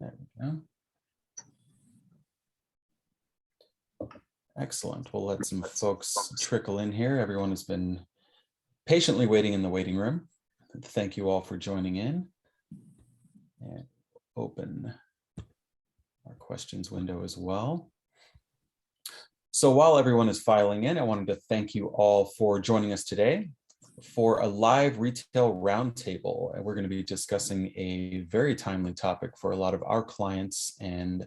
There we go. Excellent. We'll let some folks trickle in here. Everyone has been patiently waiting in the waiting room. Thank you all for joining in. And open our questions window as well. So while everyone is filing in, I wanted to thank you all for joining us today for a live retail roundtable. And we're going to be discussing a very timely topic for a lot of our clients and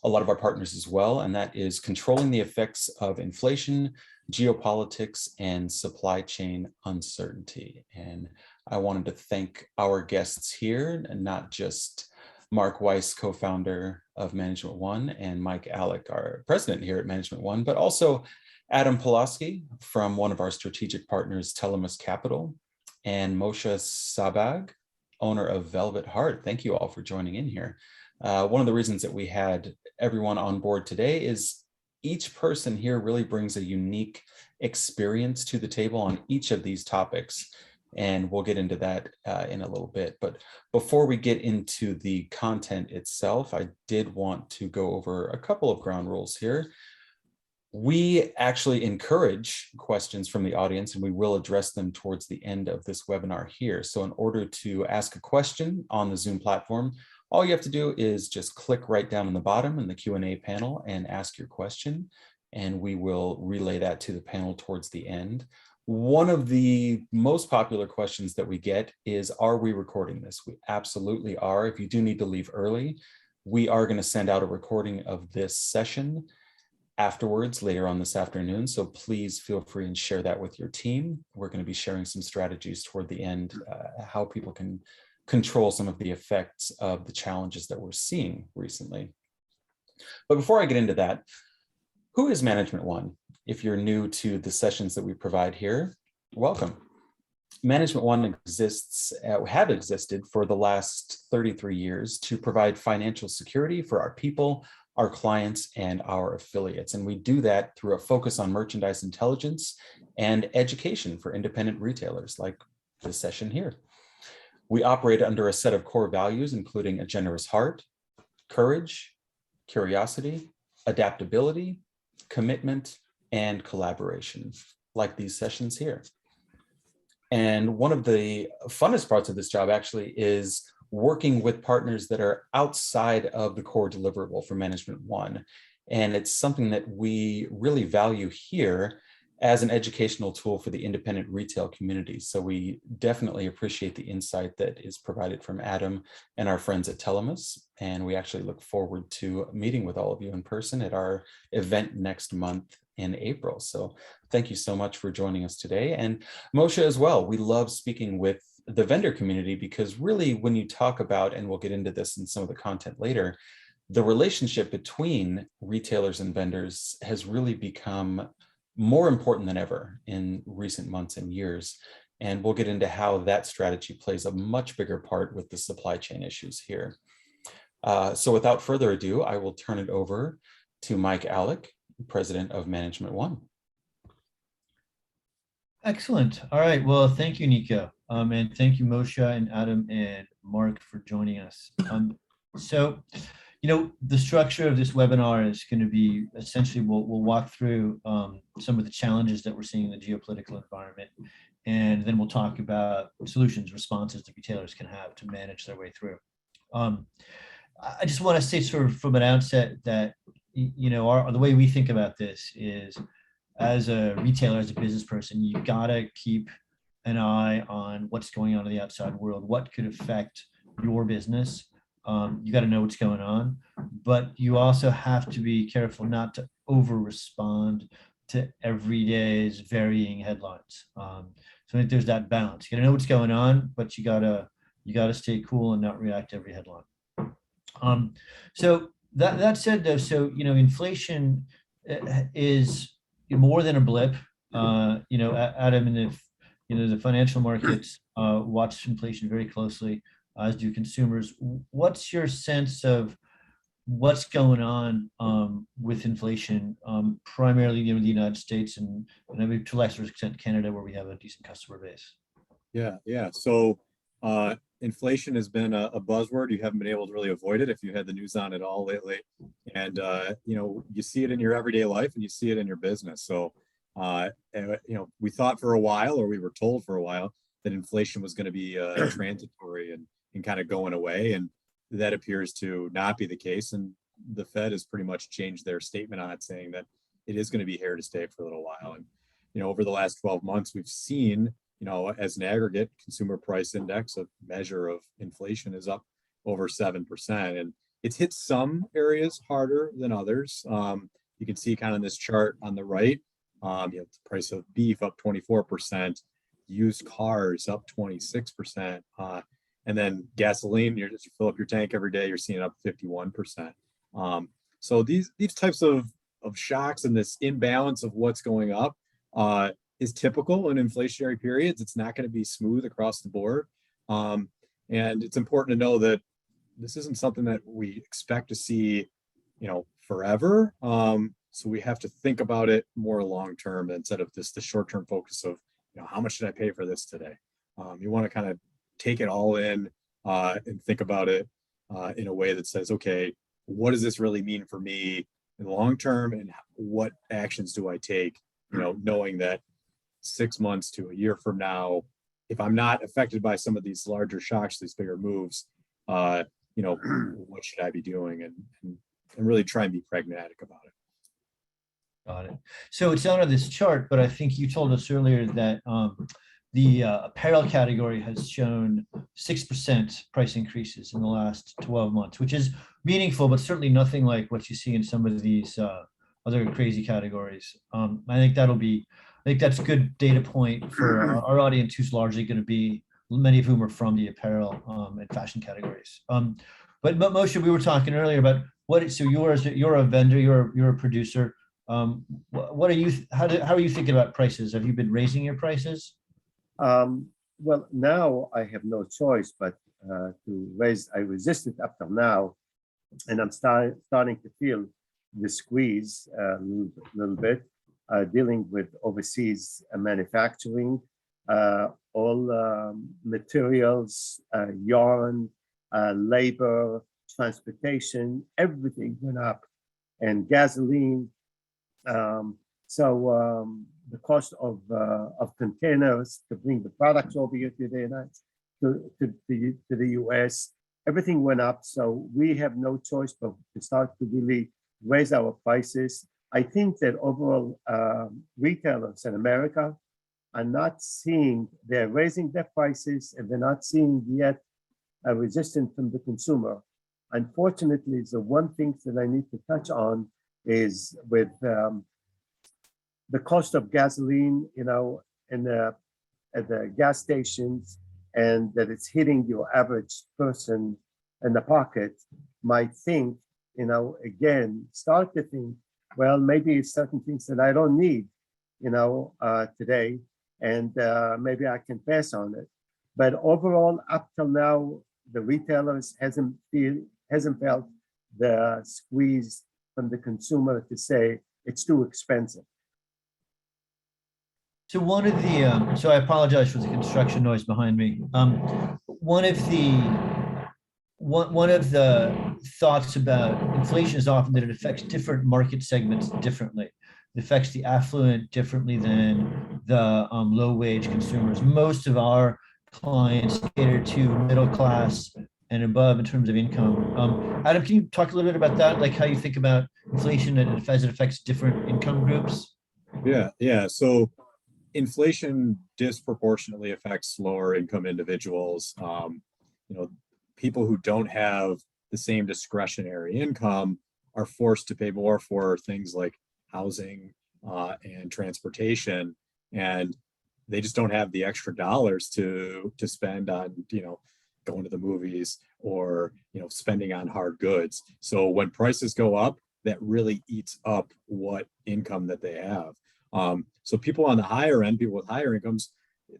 a lot of our partners as well, and that is controlling the effects of inflation, geopolitics, and supply chain uncertainty. And I wanted to thank our guests here, and not just Mark Weiss, co-founder of Management One, and Mike Alec, our president here at Management One, but also Adam Pulaski from one of our strategic partners, Telemus Capital, and Moshe Sabag, owner of Velvet Heart. Thank you all for joining in here. One of the reasons that we had everyone on board today is each person here really brings a unique experience to the table on each of these topics. And we'll get into that in a little bit. But before we get into the content itself, I did want to go over a couple of ground rules here. We actually encourage questions from the audience, and we will address them towards the end of this webinar here. So in order to ask a question on the Zoom platform, all you have to do is just click right down on the bottom in the Q&A panel and ask your question, and we will relay that to the panel towards the end. One of the most popular questions that we get is, are we recording this? We absolutely are. If you do need to leave early, we are going to send out a recording of this session afterwards later on this afternoon. So please feel free and share that with your team. We're going to be sharing some strategies toward the end, how people can control some of the effects of the challenges that we're seeing recently. But before I get into that, who is Management One? If you're new to the sessions that we provide here, welcome. Management One exists, have existed for the last 33 years to provide financial security for our people, our clients, and our affiliates. And we do that through a focus on merchandise intelligence and education for independent retailers like this session here. We operate under a set of core values, including a generous heart, courage, curiosity, adaptability, commitment, and collaboration, like these sessions here. And one of the funnest parts of this job actually is working with partners that are outside of the core deliverable for Management One. And it's something that we really value here as an educational tool for the independent retail community. So we definitely appreciate the insight that is provided from Adam and our friends at Telemus. And we actually look forward to meeting with all of you in person at our event next month in April. So thank you so much for joining us today. And Moshe as well. We love speaking with the vendor community because really when you talk about, and we'll get into this in some of the content later, the relationship between retailers and vendors has really become more important than ever in recent months and years. And we'll get into how that strategy plays a much bigger part with the supply chain issues here. So without further ado, I will turn it over to Mike Alec, president of Management One. Excellent. All right. Well, thank you, Nico. And thank you, Moshe and Adam and Mark for joining us. So, you know, the structure of this webinar is going to be essentially we'll walk through some of the challenges that we're seeing in the geopolitical environment, and then we'll talk about solutions, responses that retailers can have to manage their way through. I just want to say sort of from an outset that, you know, the way we think about this is as a retailer, as a business person, you got to keep an eye on what's going on in the outside world, what could affect your business. You got to know what's going on, but you also have to be careful not to over respond to every day's varying headlines. So I think there's that balance. You got to know what's going on, but you gotta stay cool and not react to every headline. So that said, though, so you know, inflation is more than a blip. You know, Adam, and if you know the financial markets watch inflation very closely, as do consumers. What's your sense of what's going on with inflation, primarily in the United States and maybe to a lesser extent Canada, where we have a decent customer base? Yeah. So inflation has been a buzzword. You haven't been able to really avoid it if you had the news on at all lately. And, you see it in your everyday life and you see it in your business. So, we thought for a while, or we were told for a while, that inflation was going to be transitory and kind of going away. And that appears to not be the case. And the Fed has pretty much changed their statement on it, saying that it is going to be here to stay for a little while. And, over the last 12 months, we've seen, as an aggregate, consumer price index, a measure of inflation, is up over 7%. And it's hit some areas harder than others. You can see kind of in this chart on the right, the price of beef up 24%, used cars up 26%. And then gasoline, you fill up your tank every day, you're seeing up 51%. So these types of shocks and this imbalance of what's going up is typical in inflationary periods. It's not going to be smooth across the board. And it's important to know that this isn't something that we expect to see, forever. So we have to think about it more long-term instead of the short-term focus of, how much did I pay for this today? You want to kind of take it all in and think about it in a way that says, okay, what does this really mean for me in the long term, and what actions do I take, knowing that 6 months to a year from now, if I'm not affected by some of these larger shocks, these bigger moves, what should I be doing, and really try and be pragmatic about it. Got it. So it's not on this chart, but I think you told us earlier that the apparel category has shown 6% price increases in the last 12 months, which is meaningful, but certainly nothing like what you see in some of these other crazy categories. I think that's a good data point for our audience, who's largely going to be, many of whom are from the apparel and fashion categories. But Moshe, we were talking earlier about so you're a vendor, you're a producer. What are you? How are you thinking about prices? Have you been raising your prices? Well, now I have no choice but to raise. I resisted up till now, and I'm starting to feel the squeeze a little bit, dealing with overseas manufacturing, all materials, yarn, labor, transportation, everything went up, and gasoline. The cost of containers to bring the products over here to the US, everything went up. So we have no choice but to start to really raise our prices. I think that overall retailers in America are not seeing, they're raising their prices and they're not seeing yet a resistance from the consumer. Unfortunately, the one thing that I need to touch on is with the cost of gasoline, at the gas stations, and that it's hitting your average person in the pocket, might think, again, start to think, well, maybe it's certain things that I don't need, today, and maybe I can pass on it. But overall, up till now, the retailers hasn't felt the squeeze from the consumer to say it's too expensive. So so I apologize for the construction noise behind me. One of the thoughts about inflation is often that it affects different market segments differently. It affects the affluent differently than the low-wage consumers. Most of our clients cater to middle class and above in terms of income. Adam, can you talk a little bit about that, like how you think about inflation and as it affects different income groups? Yeah. So inflation disproportionately affects lower income individuals. People who don't have the same discretionary income are forced to pay more for things like housing and transportation, and they just don't have the extra dollars to spend on going to the movies or spending on hard goods. So when prices go up, that really eats up what income that they have. So people on the higher end, people with higher incomes,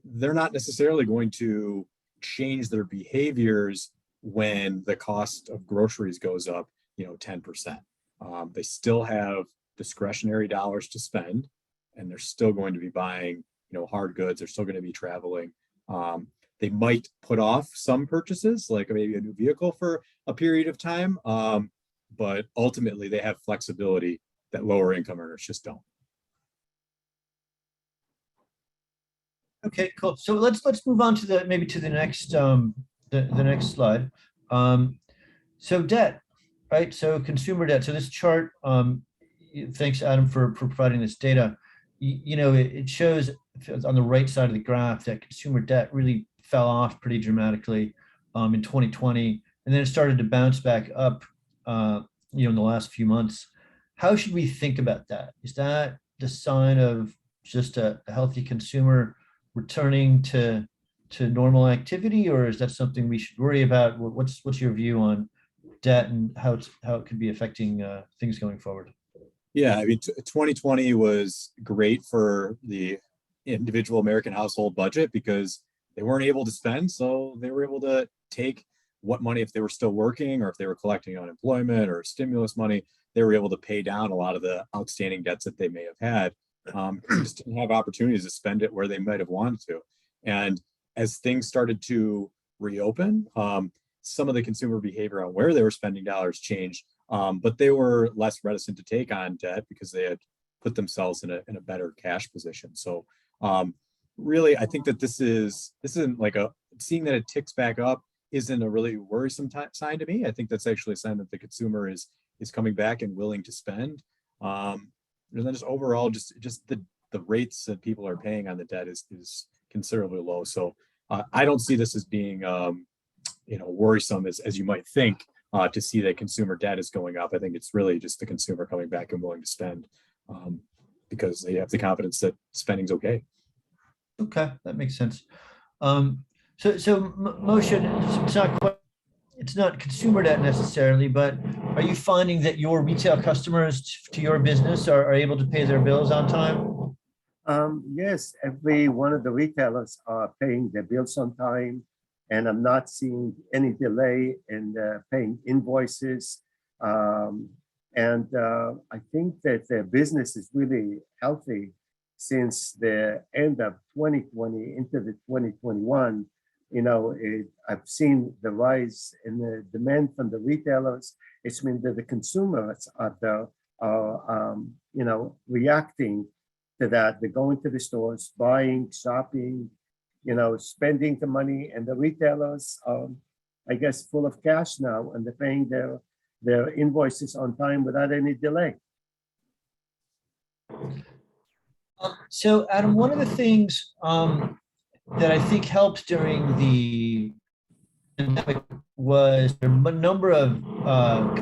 they're not necessarily going to change their behaviors when the cost of groceries goes up, 10%. They still have discretionary dollars to spend, and they're still going to be buying, hard goods. They're still going to be traveling. they might put off some purchases, like maybe a new vehicle for a period of time. But ultimately they have flexibility that lower income earners just don't. Okay, cool. So let's move on to the maybe to the next the next slide. So debt, right? So consumer debt. So this chart, thanks Adam for providing this data. You know, it shows on the right side of the graph that consumer debt really fell off pretty dramatically in 2020, and then it started to bounce back up, you know, in the last few months. How should we think about that? Is that the sign of just a healthy consumer returning to normal activity, or is that something we should worry about? What's your view on debt and how it could be affecting things going forward? Yeah, I mean, 2020 was great for the individual American household budget because they weren't able to spend, so they were able to take what money, if they were still working or if they were collecting unemployment or stimulus money, they were able to pay down a lot of the outstanding debts that they may have had. Just didn't have opportunities to spend it where they might have wanted to. And as things started to reopen, some of the consumer behavior on where they were spending dollars changed, but they were less reticent to take on debt because they had put themselves in a better cash position. So really, I think that this isn't like seeing that it ticks back up isn't a really worrisome sign to me. I think that's actually a sign that the consumer is coming back and willing to spend. And then just overall, just the rates that people are paying on the debt is considerably low. So I don't see this as being worrisome as you might think to see that consumer debt is going up. I think it's really just the consumer coming back and willing to spend because they have the confidence that spending's okay. Okay, that makes sense. So Moshe, it's not consumer debt necessarily, but are you finding that your retail customers to your business are able to pay their bills on time? Yes, every one of the retailers are paying their bills on time, and I'm not seeing any delay in paying invoices. And I think that their business is really healthy since the end of 2020 into the 2021. I've seen the rise in the demand from the retailers. It's been that the consumers are reacting to that. They're going to the stores, buying, shopping, spending the money, and the retailers are, I guess, full of cash now, and they're paying their invoices on time without any delay. So Adam, one of the things that I think helped during the pandemic was a number of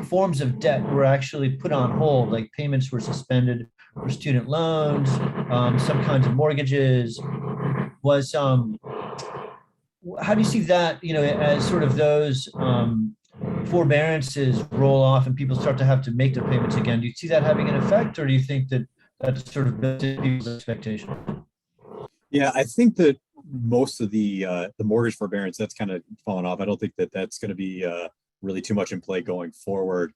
forms of debt were actually put on hold, like payments were suspended for student loans, some kinds of mortgages. How do you see that, as sort of those forbearances roll off and people start to have to make their payments again? Do you see that having an effect, or do you think that that's sort of built into people's expectation? Yeah, I think that most of the mortgage forbearance, that's kind of fallen off. I don't think that that's going to be really too much in play going forward.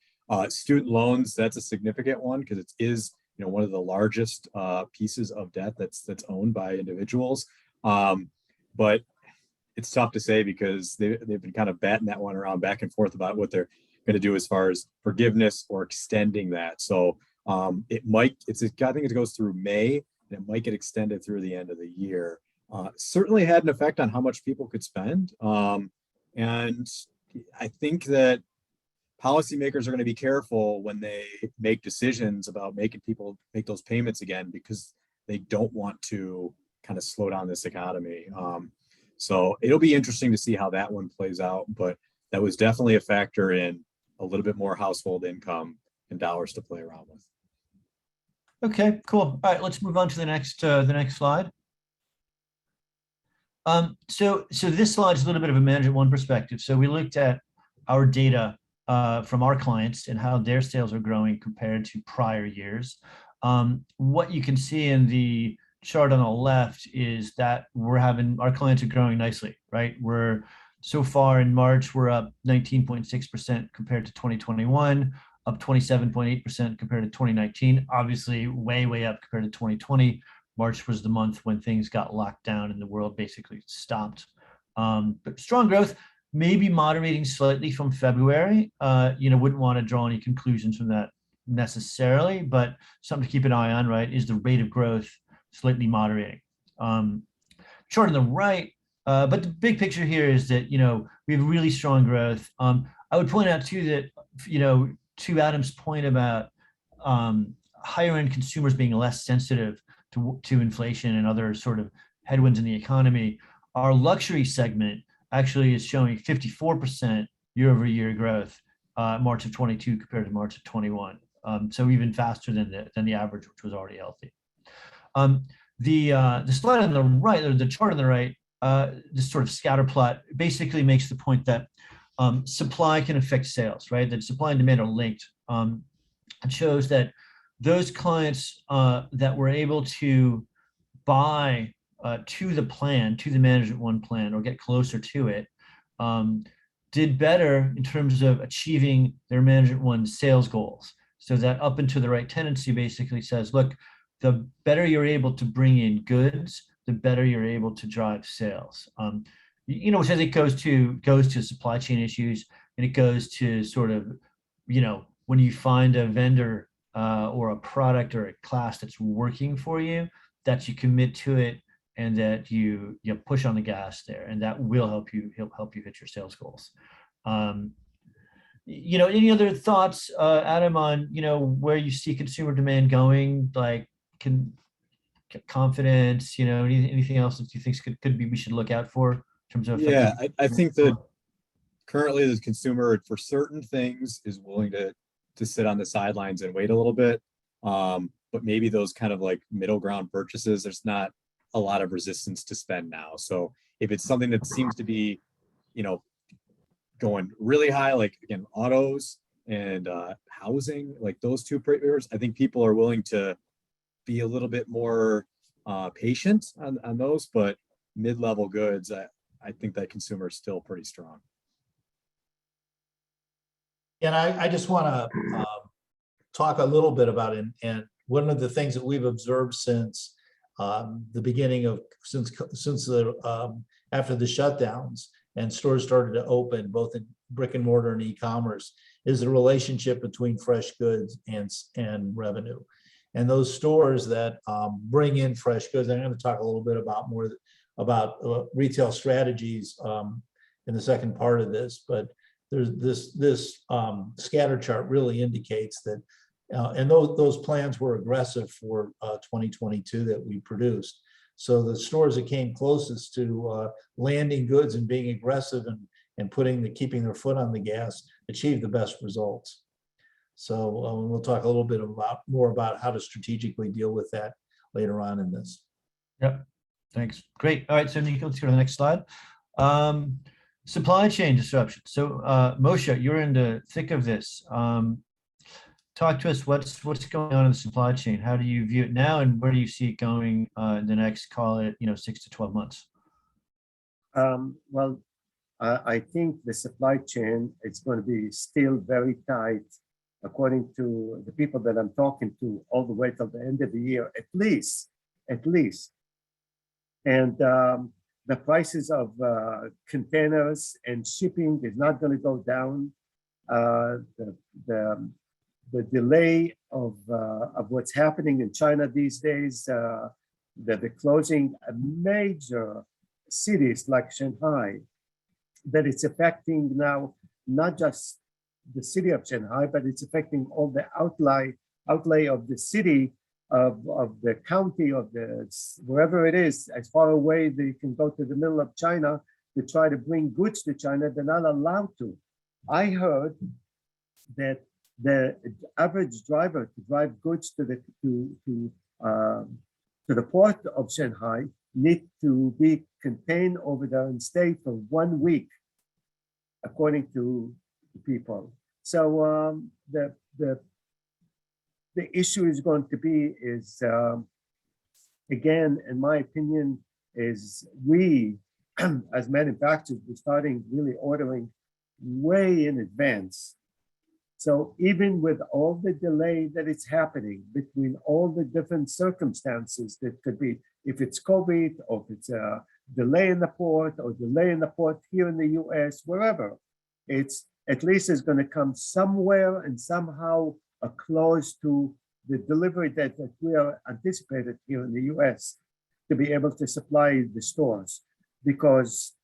Student loans, that's a significant one because it is one of the largest pieces of debt that's owned by individuals. But it's tough to say because they've been kind of batting that one around back and forth about what they're going to do as far as forgiveness or extending that. So I think it goes through May, and it might get extended through the end of the year. Certainly had an effect on how much people could spend. And I think that policymakers are going to be careful when they make decisions about making people make those payments again, because they don't want to kind of slow down this economy. So it'll be interesting to see how that one plays out, but that was definitely a factor in a little bit more household income and dollars to play around with. Okay, cool. All right, let's move on to the next slide. So this slide is a little bit of a management one perspective. So we looked at our data from our clients and how their sales are growing compared to prior years. What you can see in the chart on the left is that our clients are growing nicely, right? We're so far in March, we're up 19.6% compared to 2021, up 27.8% compared to 2019, obviously way up compared to 2020. March was the month when things got locked down and the world basically stopped. But strong growth, maybe moderating slightly from February. Wouldn't want to draw any conclusions from that necessarily, but something to keep an eye on, right, is the rate of growth slightly moderating. Chart on the right, but the big picture here is that, we have really strong growth. I would point out too that, to Adam's point about higher end consumers being less sensitive to inflation and other sort of headwinds in the economy, our luxury segment actually is showing 54% year-over-year growth, March of 22 compared to March of 21. So even faster than the average, which was already healthy. The slide on the right, or the chart on the right, this sort of scatter plot basically makes the point that supply can affect sales, right? That supply and demand are linked. It shows that those clients that were able to buy to the Management One plan, or get closer to it, did better in terms of achieving their Management One sales goals. So that up and to the right tendency basically says, look, the better you're able to bring in goods, the better you're able to drive sales. Which I think goes to supply chain issues, and it goes to sort of, when you find a vendor or a product or a class that's working for you, that you commit to it and that you push on the gas there, and that will help you hit your sales goals. Any other thoughts, Adam, on where you see consumer demand going, like confidence, anything else that you think could be we should look out for in terms of? Yeah, I think that currently the consumer for certain things is willing to sit on the sidelines and wait a little bit. But maybe those kind of like middle ground purchases, there's not a lot of resistance to spend now. So if it's something that seems to be, going really high, like again, autos and housing, like those two areas, I think people are willing to be a little bit more patient on those, but mid-level goods, I think that consumer is still pretty strong. And I just want to talk a little bit about it. And one of the things that we've observed since the beginning of, after the shutdowns and stores started to open, both in brick and mortar and e-commerce, is the relationship between fresh goods and revenue. And those stores that bring in fresh goods, I'm going to talk a little bit about retail strategies in the second part of this, but there's this scatter chart really indicates that, and those plans were aggressive for 2022 that we produced. So the stores that came closest to landing goods and being aggressive and keeping their foot on the gas achieved the best results. So we'll talk a little bit more about how to strategically deal with that later on in this. Yep, thanks. Great. All right, so Nico, let's go to the next slide. Supply chain disruption. So Moshe, you're in the thick of this. Talk to us, what's going on in the supply chain? How do you view it now, and where do you see it going in the next, call it, 6 to 12 months? Well, I think the supply chain, it's going to be still very tight, according to the people that I'm talking to, all the way till the end of the year, at least. And the prices of containers and shipping is not going to go down. The delay of what's happening in China these days, the closing major cities like Shanghai, that it's affecting now not just the city of Shanghai, but it's affecting all the outlay of the city, of the county, of wherever it is, as far away they can go to the middle of China to try to bring goods to China. They're not allowed to. I heard that the average driver to drive goods to the port of Shanghai need to be contained over there and stay for 1 week, according to people. So the issue is going to be again, in my opinion, is we as manufacturers, we're starting really ordering way in advance. So even with all the delay that is happening between all the different circumstances that could be, if it's COVID or if it's delay in the port or delay in the port here in the US, wherever. It's at least it's going to come somewhere and somehow close to the delivery that we are anticipated here in the US to be able to supply the stores. Because,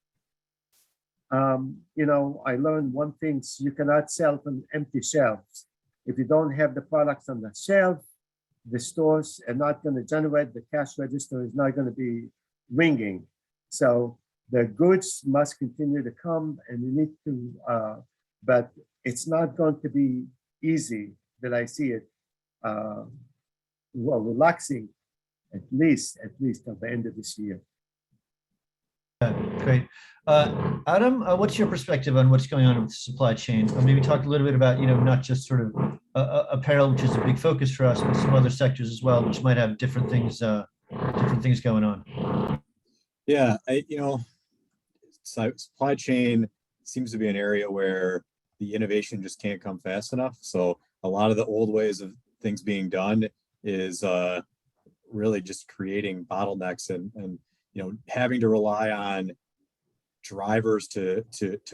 you know, I learned one thing, you cannot sell from empty shelves. If you don't have the products on the shelf, the stores are not going to generate, the cash register is not going to be ringing. So the goods must continue to come, and you need to, but it's not going to be easy that I see it, well, relaxing at least till the end of this year. Great. Adam, what's your perspective on what's going on with the supply chain? Maybe talk a little bit about, you know, not just sort of apparel, which is a big focus for us, but some other sectors as well, which might have different things going on. Yeah, you know, supply chain seems to be an area where the innovation just can't come fast enough. So a lot of the old ways of things being done is really just creating bottlenecks and you know, having to rely on drivers to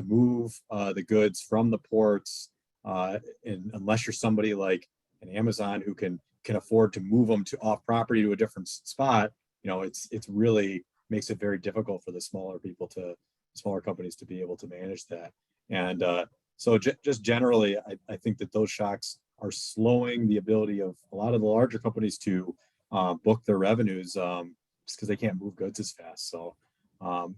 move the goods from the ports, and unless you're somebody like an Amazon who can afford to move them to off property to a different spot, you know, it's really makes it very difficult for the smaller companies to be able to manage that. And so just generally, I think that those shocks are slowing the ability of a lot of the larger companies to book their revenues, just because they can't move goods as fast. So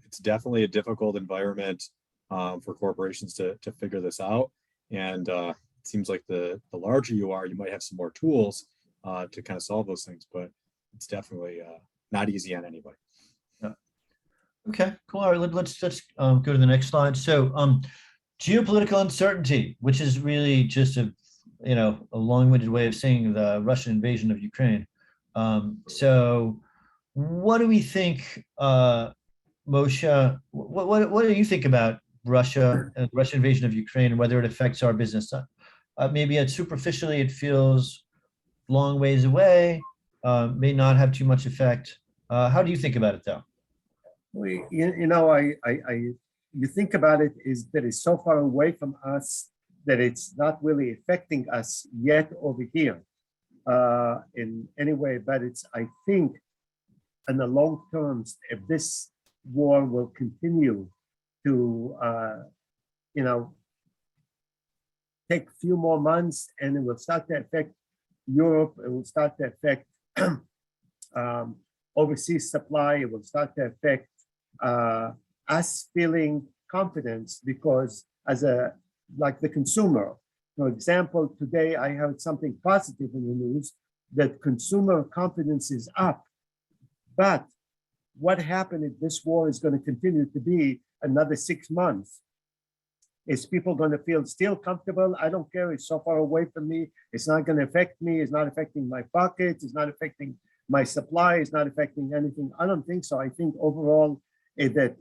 it's definitely a difficult environment for corporations to figure this out. And it seems like the larger you are, you might have some more tools to kind of solve those things, but it's definitely not easy on anybody. Okay, cool. All right, let's go to the next slide. So geopolitical uncertainty, which is really just a long-winded way of saying the Russian invasion of Ukraine. So what do we think, Moshe? What do you think about Russia and the Russian invasion of Ukraine and whether it affects our business? Maybe superficially it feels long ways away, may not have too much effect. How do you think about it though? You think about it is that it's so far away from us that it's not really affecting us yet over here in any way. But I think, in the long term, if this war will continue to, take a few more months, and it will start to affect Europe. It will start to affect overseas supply. It will start to affect us feeling confidence, because like the consumer, for example, today I heard something positive in the news that consumer confidence is up. But what happened if this war is going to continue to be another 6 months? Is people going to feel still comfortable? I don't care. It's so far away from me. It's not going to affect me. It's not affecting my pockets. It's not affecting my supply. It's not affecting anything. I don't think so. I think overall that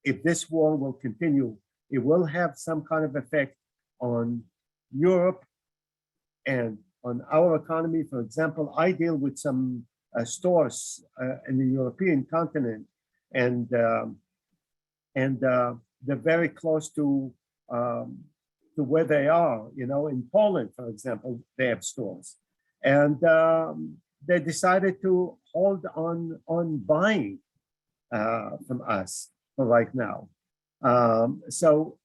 if this war will continue, it will have some kind of effect on Europe and on our economy. For example, I deal with some stores in the European continent, and they're very close to where they are. In Poland, for example, they have stores, and they decided to hold on buying from us for right now. So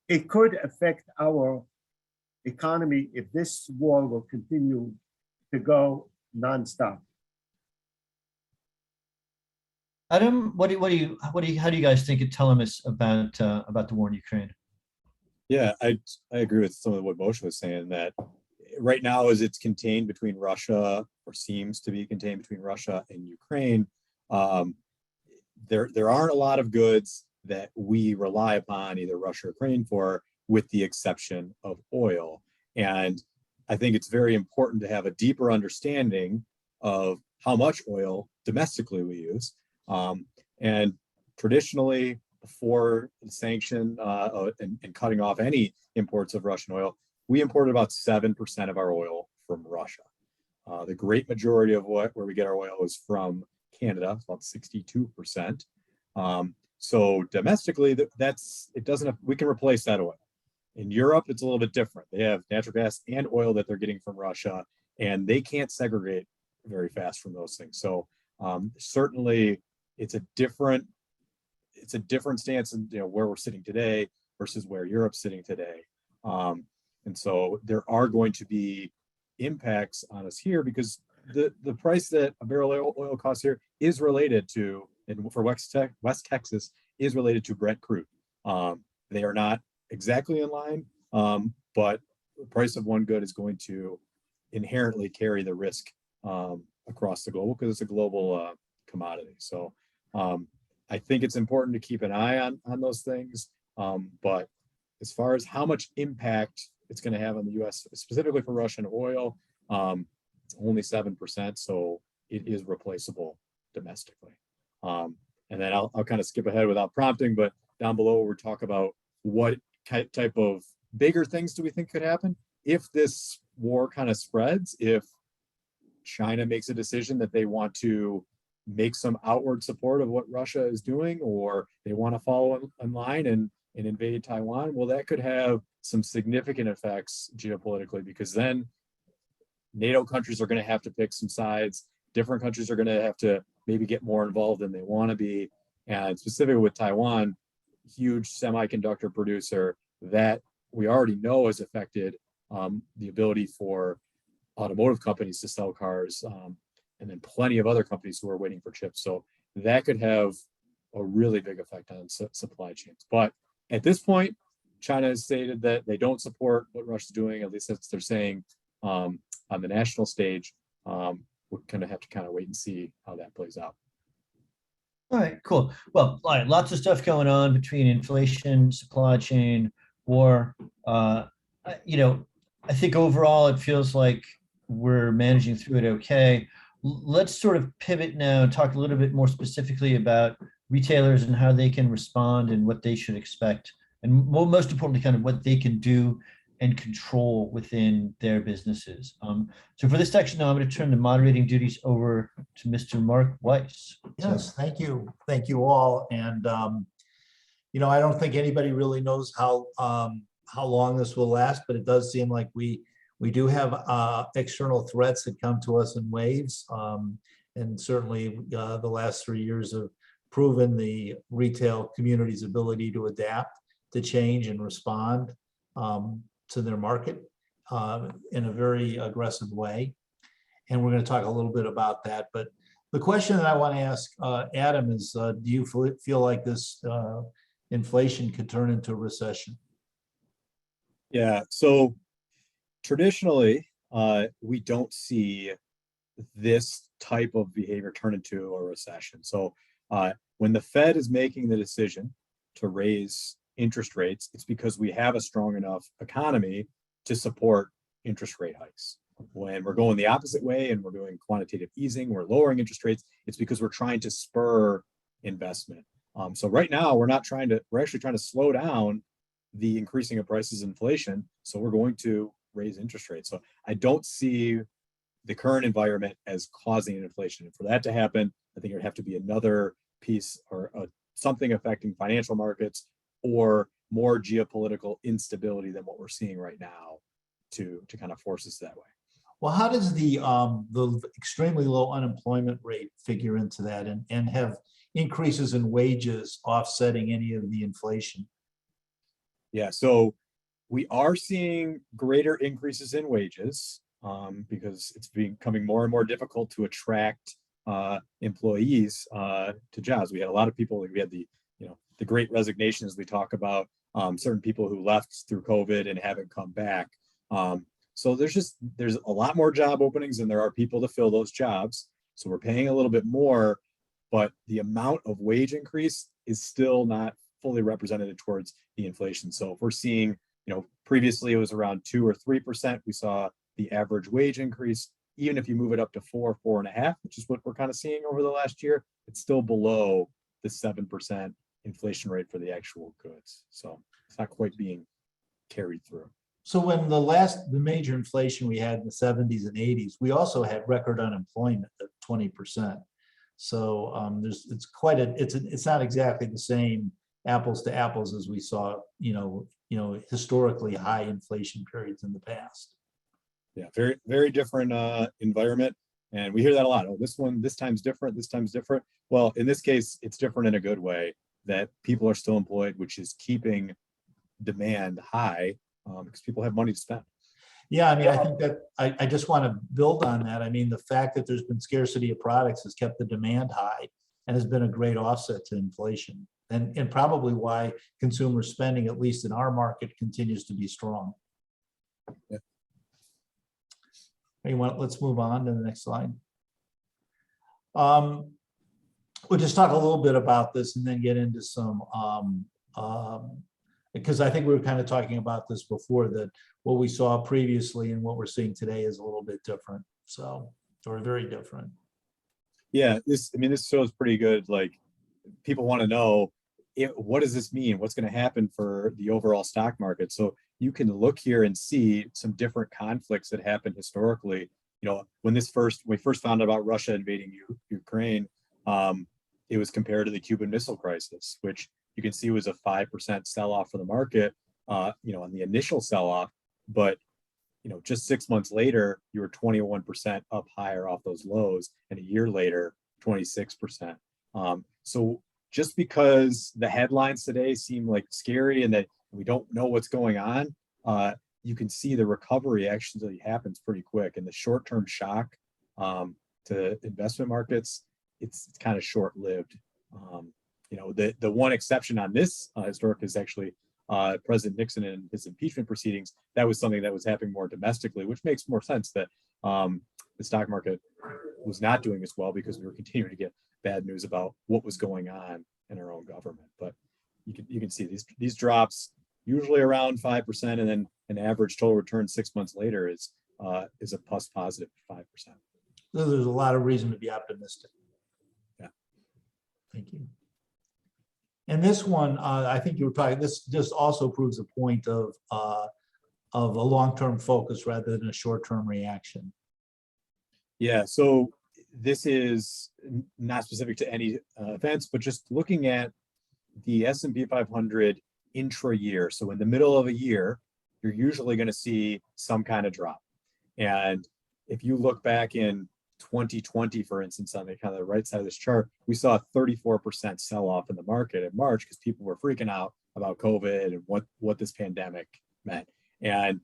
it could affect our economy if this war will continue to go nonstop. Adam, how do you guys think at Telemus about the war in Ukraine? Yeah, I agree with some of what Moshe was saying, that right now, as it's contained between Russia, or seems to be contained between Russia and Ukraine, there aren't a lot of goods that we rely upon either Russia or Ukraine for, with the exception of oil. And I think it's very important to have a deeper understanding of how much oil domestically we use. And traditionally, before the sanction and cutting off any imports of Russian oil, we imported about 7% of our oil from Russia. The great majority of where we get our oil is from Canada, about 62%. So domestically, it doesn't, we can replace that oil. In Europe, it's a little bit different. They have natural gas and oil that they're getting from Russia, and they can't segregate very fast from those things. So certainly it's a different stance in where we're sitting today versus where Europe's sitting today. And so there are going to be impacts on us here because the price that a barrel of oil costs here is related to, and for West Texas, is related to Brent crude. They are not exactly in line, but the price of one good is going to inherently carry the risk across the global because it's a global commodity. So I think it's important to keep an eye on those things. But as far as how much impact it's going to have on the U.S., specifically for Russian oil, it's only 7%, so it is replaceable domestically. And then I'll kind of skip ahead without prompting, but down below we talk about what type of bigger things do we think could happen if this war kind of spreads, if China makes a decision that they want to make some outward support of what Russia is doing, or they want to follow in line and invade Taiwan. Well, that could have some significant effects geopolitically, because then NATO countries are going to have to pick some sides. Different countries are going to have to maybe get more involved than they want to be. And specifically with Taiwan, huge semiconductor producer that we already know has affected the ability for automotive companies to sell cars, and then plenty of other companies who are waiting for chips. So that could have a really big effect on supply chains. But at this point, China has stated that they don't support what Russia's doing, at least that's they're saying on the national stage. We're going to have to kind of wait and see how that plays out. All right, cool. Well, all right, lots of stuff going on between inflation, supply chain, war. I think overall it feels like we're managing through it okay. Let's sort of pivot now and talk a little bit more specifically about retailers and how they can respond and what they should expect, and most importantly, kind of what they can do and control within their businesses. So for this section now, I'm going to turn the moderating duties over to Mr. Mark Weiss. Yes, thank you. Thank you all. And, I don't think anybody really knows how long this will last, but it does seem like we do have external threats that come to us in waves. And certainly the last 3 years have proven the retail community's ability to adapt, to change and respond to their market in a very aggressive way. And we're going to talk a little bit about that. But the question that I want to ask Adam is, do you feel like this inflation could turn into a recession? Yeah, so traditionally, we don't see this type of behavior turn into a recession. So when the Fed is making the decision to raise interest rates, it's because we have a strong enough economy to support interest rate hikes. When we're going the opposite way and we're doing quantitative easing, we're lowering interest rates, it's because we're trying to spur investment. So right now we're actually trying to slow down the increasing of prices and inflation. So we're going to raise interest rates. So I don't see the current environment as causing an inflation. And for that to happen, I think it would have to be another piece or something affecting financial markets or more geopolitical instability than what we're seeing right now to kind of force us that way. Well, how does the extremely low unemployment rate figure into that, and have increases in wages offsetting any of the inflation? Yeah, so we are seeing greater increases in wages because it's becoming more and more difficult to attract employees to jobs. We had a lot of people, we had the great resignation, as we talk about, certain people who left through COVID and haven't come back. So there's a lot more job openings than there are people to fill those jobs. So we're paying a little bit more, but the amount of wage increase is still not fully represented towards the inflation. So if we're seeing, previously it was around 2 or 3%, we saw the average wage increase. Even if you move it up to 4.5, which is what we're kind of seeing over the last year, it's still below the 7% inflation rate for the actual goods. So it's not quite being carried through. So when the major inflation we had in the 70s and 80s, we also had record unemployment of 20%. So it's not exactly the same apples to apples as we saw, historically high inflation periods in the past. Yeah, very, very different environment. And we hear that a lot. Oh, this time's different, this time's different. Well, in this case, it's different in a good way, that people are still employed, which is keeping demand high because people have money to spend. Yeah, I mean, I think that I just want to build on that. I mean, the fact that there's been scarcity of products has kept the demand high and has been a great offset to inflation, and probably why consumer spending, at least in our market, continues to be strong. Yeah. Let's move on to the next slide. We'll just talk a little bit about this and then get into some, because I think we were kind of talking about this before, that what we saw previously and what we're seeing today is a little bit different. So, or very different. Yeah, this shows pretty good. Like, people want to know, what does this mean? What's going to happen for the overall stock market? So you can look here and see some different conflicts that happened historically. When we first found out about Russia invading Ukraine, it was compared to the Cuban Missile Crisis, which you can see was a 5% sell-off for the market, on the initial sell-off. But just 6 months later, you were 21% up higher off those lows, and a year later, 26%. So just because the headlines today seem like scary and that we don't know what's going on, you can see the recovery actually happens pretty quick. And the short-term shock to investment markets, it's kind of short-lived. The one exception on this historic is actually President Nixon and his impeachment proceedings. That was something that was happening more domestically, which makes more sense that the stock market was not doing as well because we were continuing to get bad news about what was going on in our own government. But you can see these drops usually around 5%, and then an average total return 6 months later is a positive 5%. So there's a lot of reason to be optimistic. Yeah. Thank you. And this one, I think you were talking, this just also proves a point of a long-term focus rather than a short-term reaction. Yeah, so this is not specific to any events, but just looking at the S&P 500 intra-year. So in the middle of a year, you're usually going to see some kind of drop. And if you look back in 2020, for instance, on the kind of the right side of this chart, we saw a 34% sell-off in the market in March because people were freaking out about COVID and what this pandemic meant. And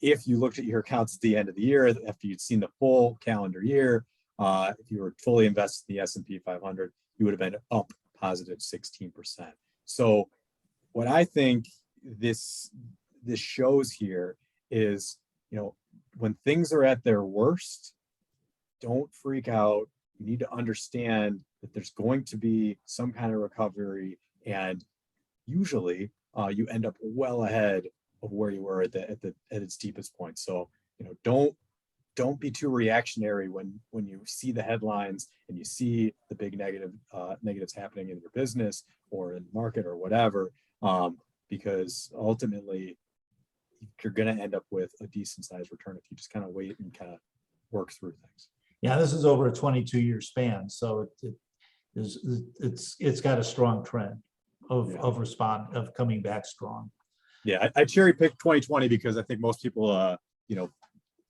if you looked at your accounts at the end of the year, after you'd seen the full calendar year, if you were fully invested in the S&P 500, you would have been up positive 16%. So what I think this shows here is, when things are at their worst, don't freak out. You need to understand that there's going to be some kind of recovery, and usually you end up well ahead of where you were at its deepest point. So don't be too reactionary when you see the headlines and you see the big negatives happening in your business or in the market or whatever, because ultimately you're going to end up with a decent sized return if you just kind of wait and kind of work through things. Yeah, this is over a 22-year span, so it's got a strong trend of coming back strong. Yeah, I cherry picked 2020 because I think most people,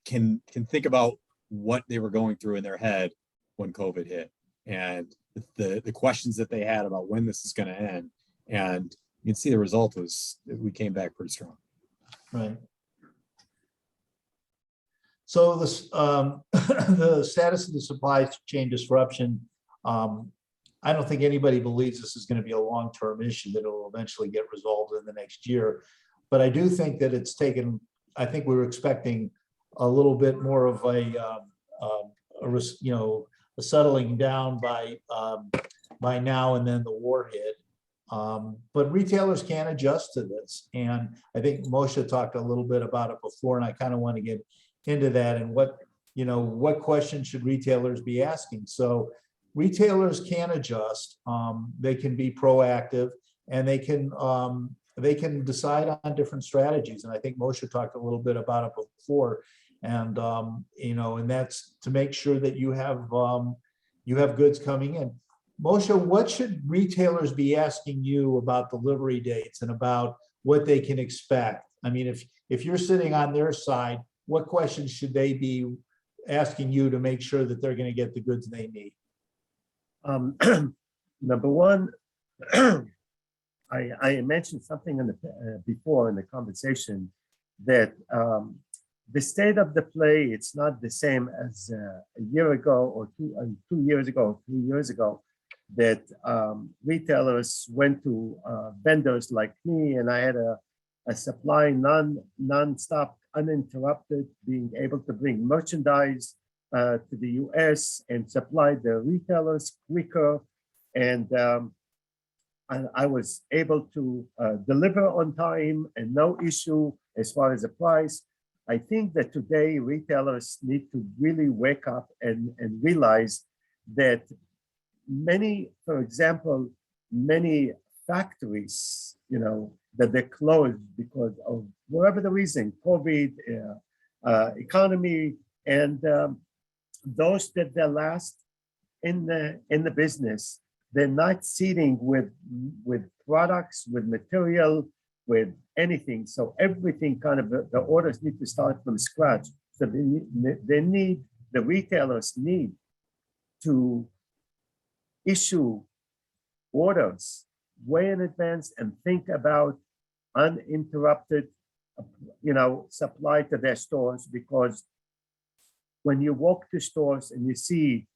can think about what they were going through in their head when COVID hit, and the questions that they had about when this is going to end. And you can see the result was we came back pretty strong. Right. So this, the status of the supply chain disruption, I don't think anybody believes this is going to be a long-term issue, that it will eventually get resolved in the next year. But I do think that it's taken, I think we were expecting a little bit more of a settling down by now, and then the war hit. But retailers can adjust to this. And I think Moshe talked a little bit about it before, and I kind of want to get into that and what questions should retailers be asking. So retailers can adjust, they can be proactive, and they can decide on different strategies. And I think Moshe talked a little bit about it before. And and that's to make sure that you have you have goods coming in. Moshe, what should retailers be asking you about delivery dates and about what they can expect? I mean, if you're sitting on their side, what questions should they be asking you to make sure that they're going to get the goods they need? Number one, I mentioned something in the before in the conversation that the state of the play, it's not the same as a year ago or 2 years ago, 3 years ago, that retailers went to vendors like me, and I had a supply non-stop, uninterrupted, being able to bring merchandise to the US and supply the retailers quicker. And I was able to deliver on time and no issue as far as the price. I think that today retailers need to really wake up and realize that many, for example, many factories, that they closed because of whatever the reason, COVID, economy, and those that they last in the business, they're not sitting with products, with material, with anything. So everything kind of the orders need to start from scratch. So the retailers need to issue orders way in advance and think about uninterrupted, supply to their stores, because when you walk to stores and you see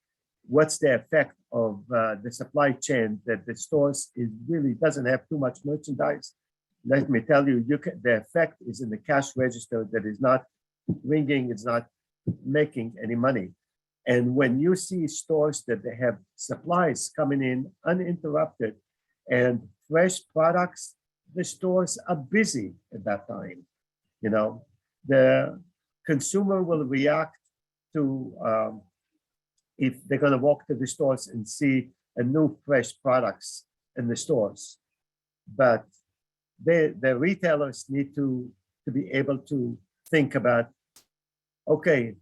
what's the effect of the supply chain, that the stores really doesn't have too much merchandise. Let me tell you, the effect is in the cash register that is not ringing, it's not making any money. And when you see stores that they have supplies coming in uninterrupted and fresh products, the stores are busy at that time. The consumer will react to if they're going to walk to the stores and see a new fresh products in the stores. But the retailers need to be able to think about, okay,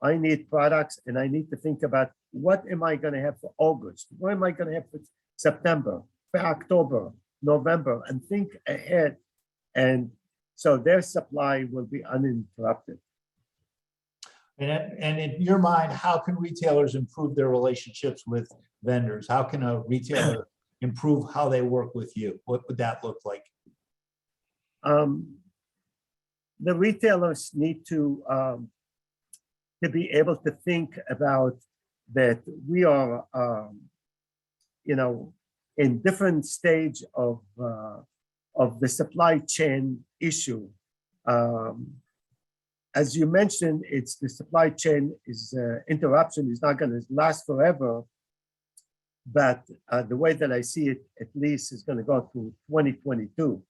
I need products and I need to think about what am I going to have for August? What am I going to have for September, for October, November, and think ahead. And so their supply will be uninterrupted. And in your mind, how can retailers improve their relationships with vendors? How can a retailer improve how they work with you? What would that look like? The retailers need to be able to think about that we are, in different stage of the supply chain issue. As you mentioned, it's the supply chain is interruption is not going to last forever, but the way that I see it, at least, is going to go through 2022,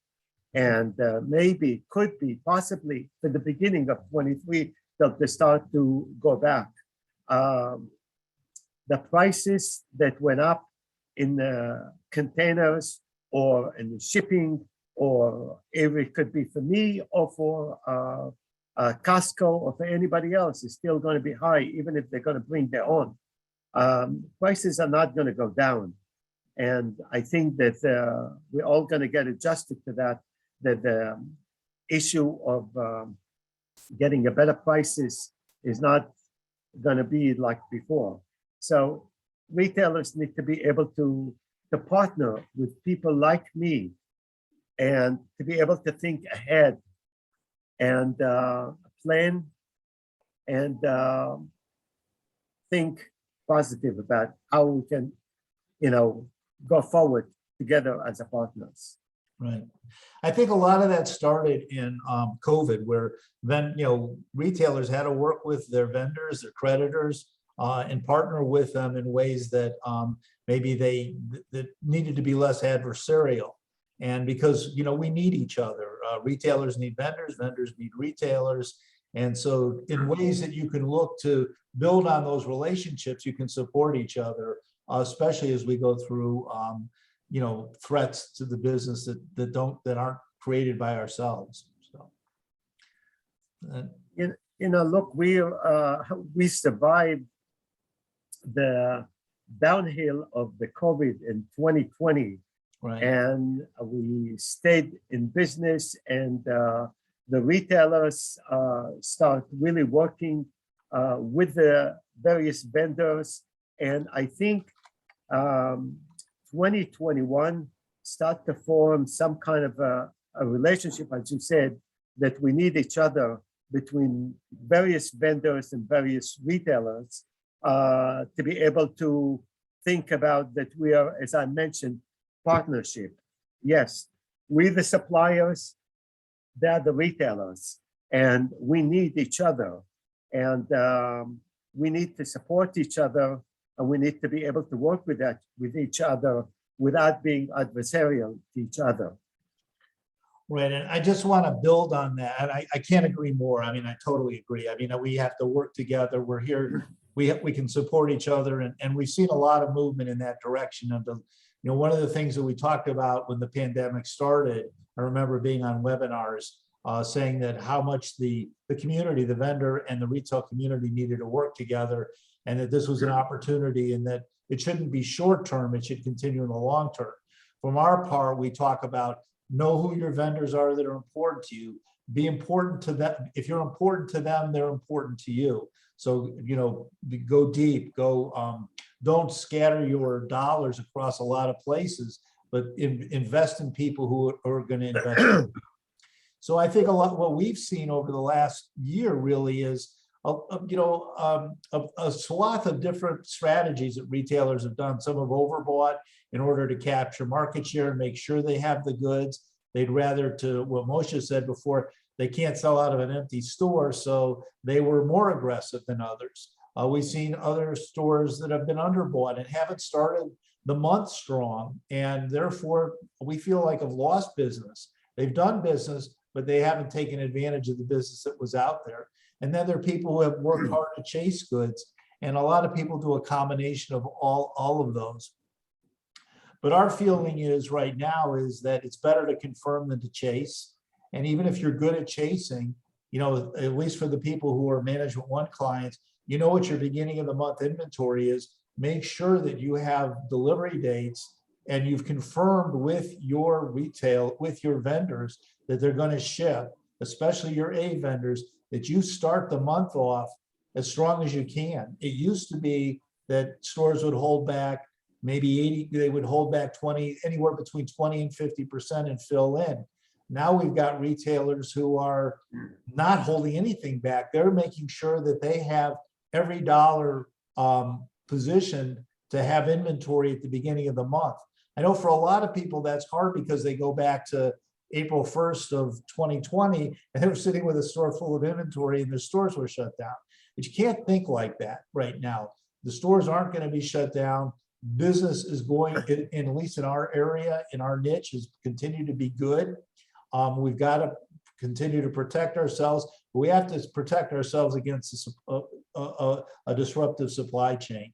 and maybe could be possibly for the beginning of 23 they'll start to go back. The prices that went up in the containers or in the shipping, or if it could be for me or for Costco or for anybody else, is still going to be high, even if they're going to bring their own. Prices are not going to go down. And I think that we're all going to get adjusted to that the issue of getting a better prices is not going to be like before. So retailers need to be able to partner with people like me and to be able to think ahead and plan and think positive about how we can, go forward together as a partners. Right. I think a lot of that started in COVID, where then, retailers had to work with their vendors, their creditors, and partner with them in ways that maybe that needed to be less adversarial. And because, we need each other. Retailers need vendors, vendors need retailers. And so in ways that you can look to build on those relationships, you can support each other, especially as we go through threats to the business that aren't created by ourselves. So, look, we survived the downhill of the COVID in 2020, Right. and we stayed in business, and the retailers start really working with the various vendors. And I think 2021 start to form some kind of a relationship, as you said, that we need each other between various vendors and various retailers to be able to think about that we are, as I mentioned, partnership. Yes, we the suppliers, they're the retailers, and we need each other, and we need to support each other, and we need to be able to work with each other without being adversarial to each other. Right, and I just want to build on that, and I can't agree more. I mean, I totally agree. I mean, we have to work together. We're here, we can support each other, and we've seen a lot of movement in that direction. Of the, one of the things that we talked about when the pandemic started, I remember being on webinars saying that how much the community, the vendor and the retail community needed to work together, and that this was an opportunity, and that it shouldn't be short term, it should continue in the long term. From our part, we talk about know who your vendors are that are important to you. Be important to them. If you're important to them, they're important to you. So, go deep, don't scatter your dollars across a lot of places, but invest in people who are going to invest in you. So I think a lot what we've seen over the last year really is a swath of different strategies that retailers have done. Some have overbought in order to capture market share and make sure they have the goods. They'd rather, to what Moshe said before, they can't sell out of an empty store, so they were more aggressive than others. We've seen other stores that have been underbought and haven't started the month strong, and therefore we feel like have lost business. They've done business, but they haven't taken advantage of the business that was out there. And then there are people who have worked hard to chase goods, and a lot of people do a combination of all of those. But our feeling is right now is that it's better to confirm than to chase. And even if you're good at chasing, at least for the people who are management one clients, what your beginning of the month inventory is. Make sure that you have delivery dates and you've confirmed with your retail, with your vendors, that they're going to ship, especially your A vendors, that you start the month off as strong as you can. It used to be that stores would hold back maybe 80, they would hold back 20, anywhere between 20 and 50% and fill in. Now we've got retailers who are not holding anything back. They're making sure that they have every dollar positioned to have inventory at the beginning of the month. I know for a lot of people that's hard because they go back to April 1st of 2020 and they're sitting with a store full of inventory and their stores were shut down. But you can't think like that right now. The stores aren't going to be shut down. Business is going, at least in our area, in our niche, is continue to be good. We've got to continue to protect ourselves, but we have to protect ourselves against a disruptive supply chain.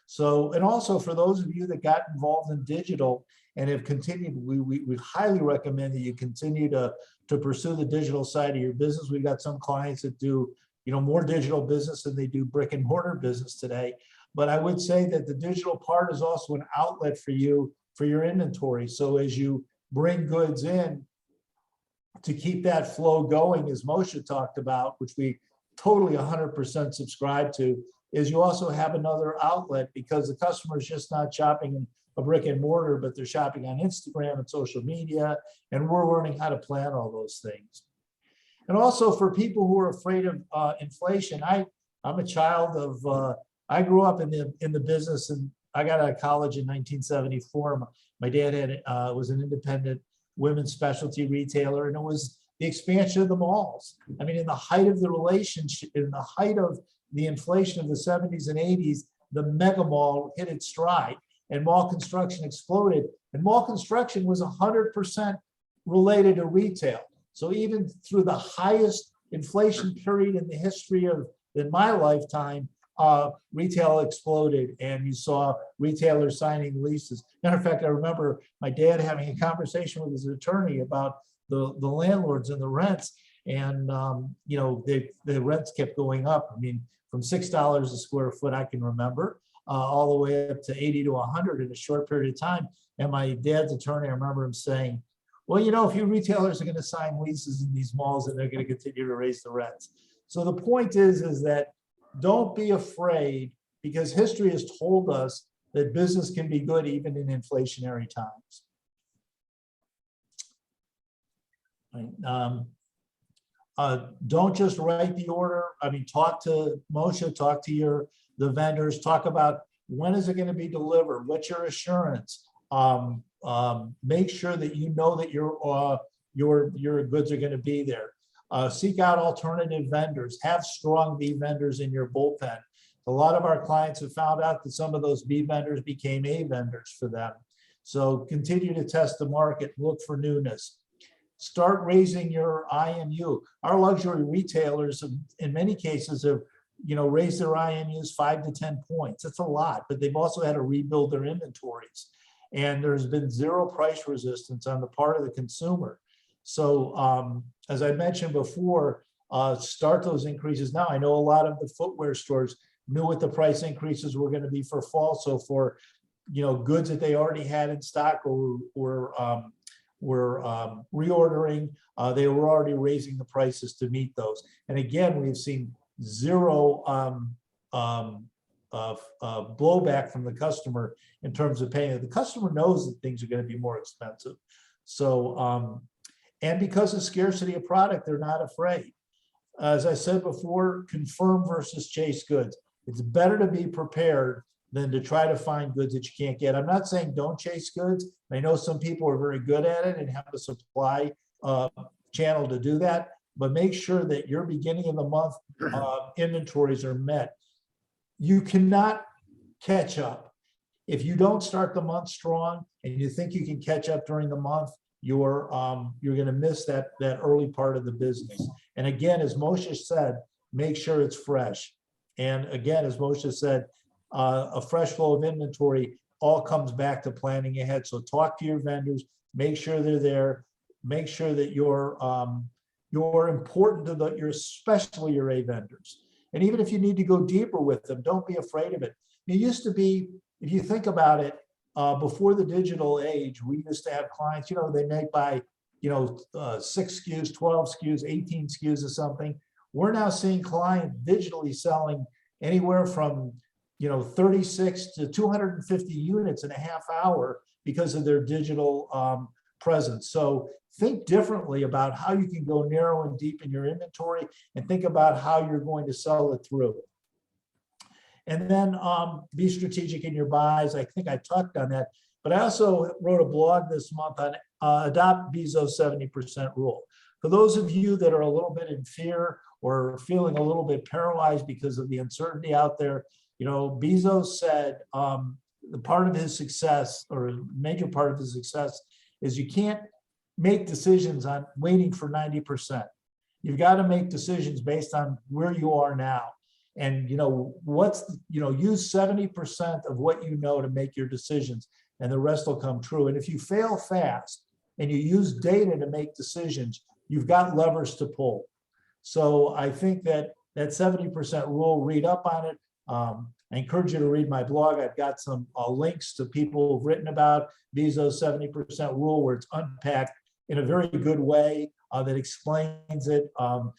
So, and also for those of you that got involved in digital and have continued, we highly recommend that you continue to pursue the digital side of your business. We've got some clients that do, more digital business than they do brick and mortar business today. But I would say that the digital part is also an outlet for you, for your inventory. So as you bring goods in, to keep that flow going, as Moshe talked about, which we totally 100% subscribe to, is you also have another outlet because the customer is just not shopping in a brick and mortar, but they're shopping on Instagram and social media, and we're learning how to plan all those things. And also for people who are afraid of inflation, I'm a child of, I grew up in the business, and I got out of college in 1974. My dad was an independent women's specialty retailer, and it was the expansion of the malls. I mean, in the height of the relationship, in the height of the inflation of the 70s and 80s, the mega mall hit its stride and mall construction exploded. And mall construction was 100% related to retail. So even through the highest inflation period in the history of in my lifetime, retail exploded, and you saw retailers signing leases. Matter of fact, I remember my dad having a conversation with his attorney about the landlords and the rents, and the rents kept going up. I mean, from $6 a square foot, I can remember, all the way up to 80 to 100 in a short period of time. And my dad's attorney, I remember him saying, well, you know, if you retailers are going to sign leases in these malls, and they're going to continue to raise the rents. So the point is that don't be afraid, because history has told us that business can be good even in inflationary times. Right. Don't just write the order. I mean, talk to Moshe, talk to the vendors, talk about when is it going to be delivered? What's your assurance? Make sure that you know that your goods are going to be there. Seek out alternative vendors. Have strong B vendors in your bullpen. A lot of our clients have found out that some of those B vendors became A vendors for them. So continue to test the market, look for newness. Start raising your IMU. Our luxury retailers, in many cases, have raised their IMUs 5 to 10 points. That's a lot, but they've also had to rebuild their inventories. And there's been zero price resistance on the part of the consumer. So as I mentioned before, start those increases now. I know a lot of the footwear stores knew what the price increases were going to be for fall. So for goods that they already had in stock or were reordering, they were already raising the prices to meet those. And again, we've seen zero blowback from the customer in terms of paying. The customer knows that things are going to be more expensive. So, and because of scarcity of product, they're not afraid. As I said before, confirm versus chase goods. It's better to be prepared than to try to find goods that you can't get. I'm not saying don't chase goods. I know some people are very good at it and have a supply channel to do that, but make sure that your beginning of the month inventories are met. You cannot catch up. If you don't start the month strong and you think you can catch up during the month, you're going to miss that early part of the business. And again, as Moshe said, make sure it's fresh. And again, as Moshe said, a fresh flow of inventory all comes back to planning ahead. So talk to your vendors, make sure they're there, make sure that you're important to especially your A vendors. And even if you need to go deeper with them, don't be afraid of it. It used to be, if you think about it, before the digital age, we used to have clients, they may buy, 6 SKUs, 12 SKUs, 18 SKUs or something. We're now seeing clients digitally selling anywhere from 36 to 250 units in a half hour because of their digital presence. So think differently about how you can go narrow and deep in your inventory, and think about how you're going to sell it through. And then be strategic in your buys. I think I talked on that, but I also wrote a blog this month on adopt Bezos' 70% rule. For those of you that are a little bit in fear or feeling a little bit paralyzed because of the uncertainty out there, Bezos said the part of his success, or a major part of his success, is you can't make decisions on waiting for 90%. You've got to make decisions based on where you are now. And use 70% of what you know to make your decisions, and the rest will come true. And if you fail fast and you use data to make decisions, you've got levers to pull. So I think that 70% rule, read up on it. I encourage you to read my blog. I've got some links to people who've written about Bezos' 70% rule, where it's unpacked in a very good way that explains it.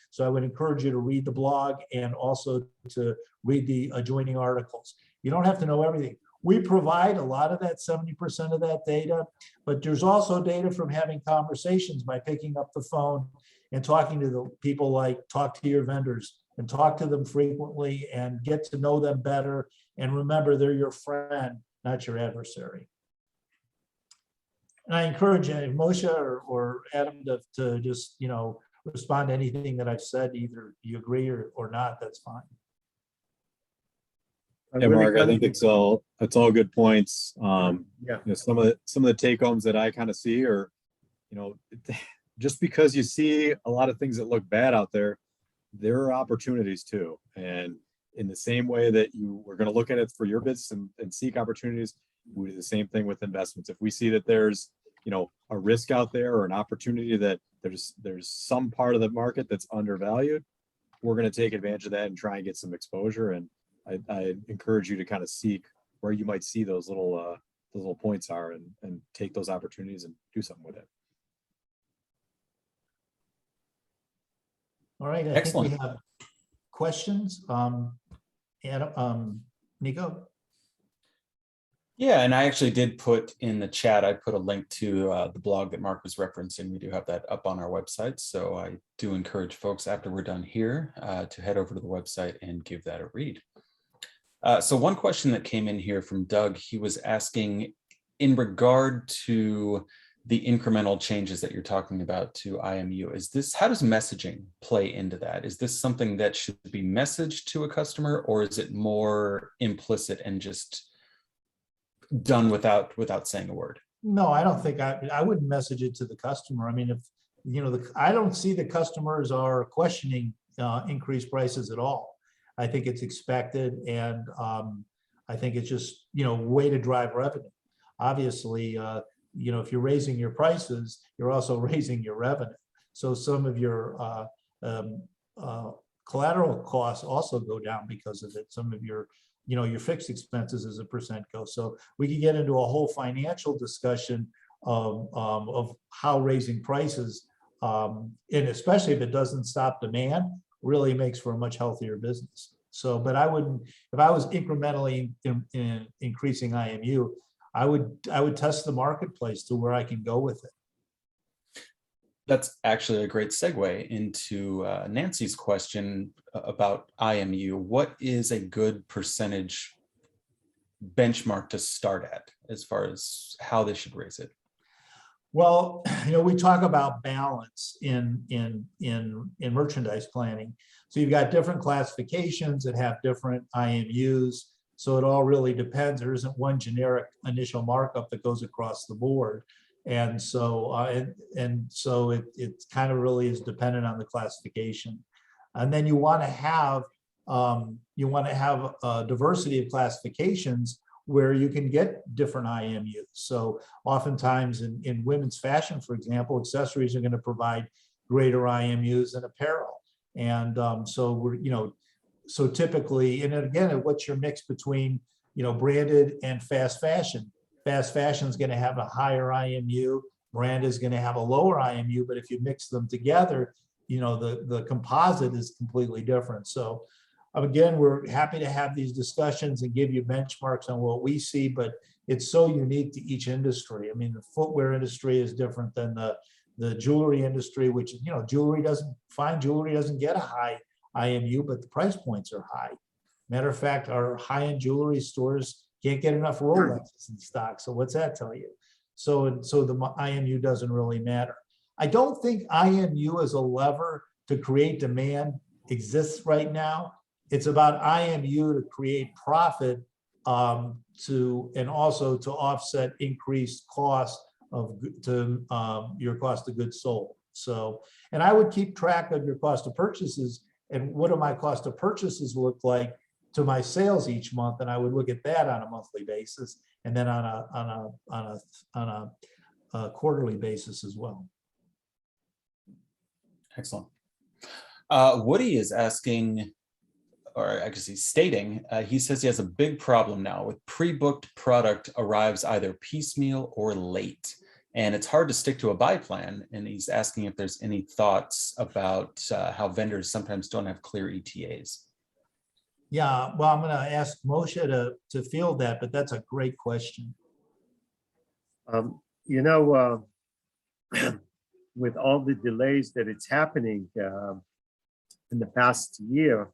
So I would encourage you to read the blog and also to read the adjoining articles. You don't have to know everything. We provide a lot of that 70% of that data, but there's also data from having conversations by picking up the phone and talking to the people, talk to your vendors and talk to them frequently and get to know them better. And remember, they're your friend, not your adversary. And I encourage Moshe or Adam to just, respond to anything that I've said. Either you agree or not, that's fine. Yeah, Mark, I think it's all good points. Yeah. Some of the take homes that I kind of see are, just because you see a lot of things that look bad out there are opportunities too. And in the same way that you were going to look at it for your business and seek opportunities, we do the same thing with investments. If we see that there's, a risk out there or an opportunity that there's some part of the market that's undervalued, we're going to take advantage of that and try and get some exposure. And I encourage you to kind of seek where you might see those little points are, and take those opportunities and do something with it. All right, I think Excellent. we have questions. Nico? Yeah, and I actually did put in the chat, I put a link to the blog that Mark was referencing. We do have that up on our website. So I do encourage folks after we're done here to head over to the website and give that a read. So one question that came in here from Doug, he was asking in regard to the incremental changes that you're talking about to IMU, how does messaging play into that? Is this something that should be messaged to a customer, or is it more implicit and just done without saying a word? No, I don't think I wouldn't message it to the customer. I mean, if, you know, I don't see the customers are questioning increased prices at all. I think it's expected, and I think it's just, you know, way to drive revenue. Obviously, you know, if you're raising your prices, you're also raising your revenue. So some of your collateral costs also go down because of it. Some of your, you know, your fixed expenses as a percent go. So we could get into a whole financial discussion of how raising prices, and especially if it doesn't stop demand, really makes for a much healthier business. So, but I wouldn't, if I was incrementally increasing IMU, I would test the marketplace to where I can go with it. That's actually a great segue into Nancy's question about IMU. What is a good percentage benchmark to start at as far as how they should raise it? Well, you know, we talk about balance in merchandise planning. So you've got different classifications that have different IMUs. So it all really depends. There isn't one generic initial markup that goes across the board. And so so it kind of really is dependent on the classification. And then you want to have a diversity of classifications where you can get different IMUs. So oftentimes in women's fashion, for example, accessories are going to provide greater IMUs than apparel. And so we're, you know, so typically, and again, what's your mix between, you know, branded and fast fashion? Fast fashion is going to have a higher IMU, brand is going to have a lower IMU, but if you mix them together, you know, the composite is completely different. So again, we're happy to have these discussions and give you benchmarks on what we see, but it's so unique to each industry. I mean, the footwear industry is different than the jewelry industry, which, you know, fine jewelry doesn't get a high IMU, but the price points are high. Matter of fact, our high-end jewelry stores can't get enough Rolexes in stock. So what's that tell you? So the IMU doesn't really matter. I don't think IMU as a lever to create demand exists right now. It's about IMU to create profit and also to offset increased costs your cost of goods sold. So, and I would keep track of your cost of purchases and what do my cost of purchases look like to my sales each month, and I would look at that on a monthly basis and then on a quarterly basis as well. Excellent. Woody is asking, or I guess he's stating, he says he has a big problem now with pre-booked product arrives either piecemeal or late, and it's hard to stick to a buy plan. And he's asking if there's any thoughts about how vendors sometimes don't have clear ETAs. Yeah, well, I'm going to ask Moshe to field that, but that's a great question. You know, with all the delays that it's happening in the past year,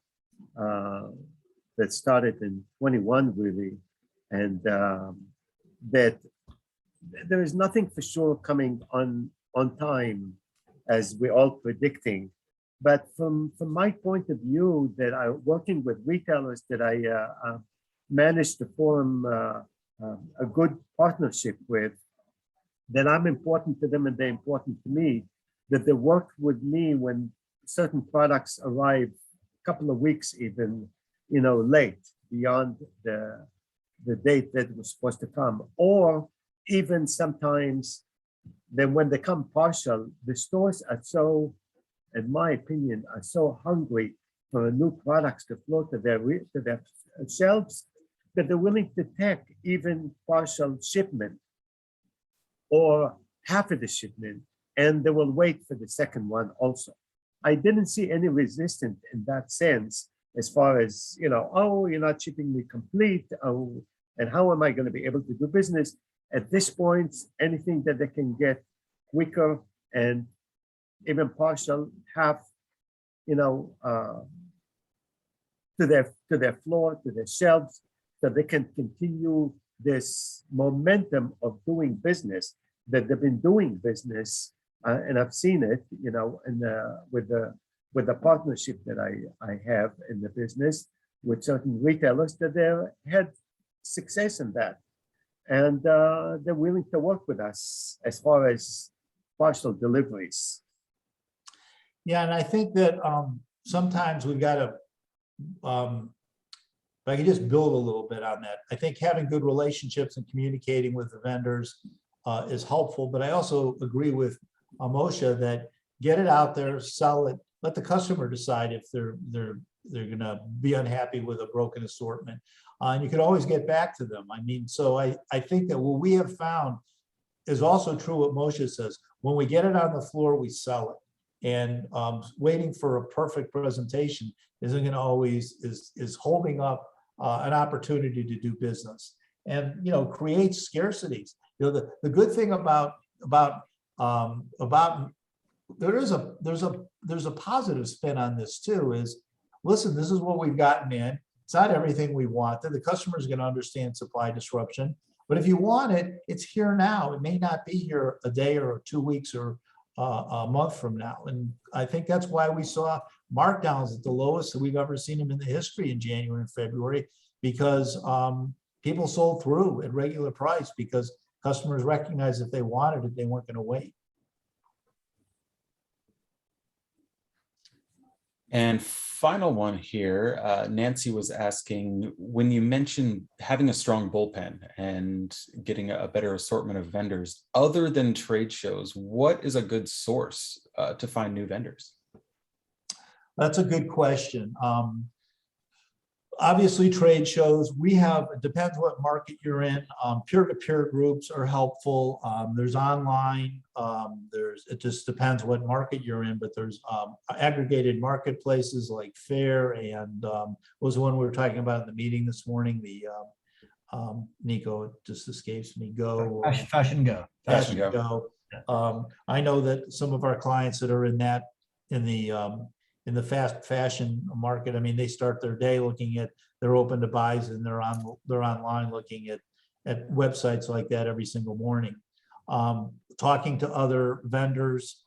that started in 21 really, and that there is nothing for sure coming on time as we're all predicting. But from my point of view, that I'm working with retailers that I managed to form a good partnership with, that I'm important to them and they're important to me, that they work with me when certain products arrive a couple of weeks even, you know, late beyond the date that was supposed to come, or even sometimes then when they come partial, the stores are so, in my opinion, are so hungry for new products to flow to their shelves that they're willing to take even partial shipment or half of the shipment, and they will wait for the second one also. I didn't see any resistance in that sense, as far as, oh, you're not shipping me complete, oh, and how am I going to be able to do business? At this point, anything that they can get quicker and even partial, half, to their floor, to their shelves, so they can continue this momentum of doing business that they've been doing business, and I've seen it, with the partnership that I have in the business with certain retailers, that they had success in that, and they're willing to work with us as far as partial deliveries. Yeah, and I think that sometimes we've got to, if I could just build a little bit on that. I think having good relationships and communicating with the vendors is helpful, but I also agree with Moshe that get it out there, sell it, let the customer decide if they're gonna be unhappy with a broken assortment. And you can always get back to them. I mean, so I think that what we have found is also true what Moshe says. When we get it on the floor, we sell it. And waiting for a perfect presentation isn't going to always is holding up an opportunity to do business, and create scarcities. The good thing about there's a positive spin on this too. Is listen, this is what we've gotten in. It's not everything we wanted. The customer is going to understand supply disruption, but if you want it, it's here now. It may not be here a day or 2 weeks or a month from now. And I think that's why we saw markdowns at the lowest that we've ever seen them in the history in January and February, because people sold through at regular price because customers recognized if they wanted it, they weren't going to wait. And final one here, Nancy was asking, when you mentioned having a strong bullpen and getting a better assortment of vendors, other than trade shows, what is a good source to find new vendors? That's a good question. Obviously, trade shows, it depends what market you're in. Peer-to-peer groups are helpful. There's online, it just depends what market you're in, but there's aggregated marketplaces like Fair and was the one we were talking about in the meeting this morning, the Nico, it just escapes me, Fashion Go. Fashion Go. I know that some of our clients that are in the fast fashion market, I mean, they start their day looking at their open to buys, and they're online looking at websites like that every single morning. Talking to other vendors,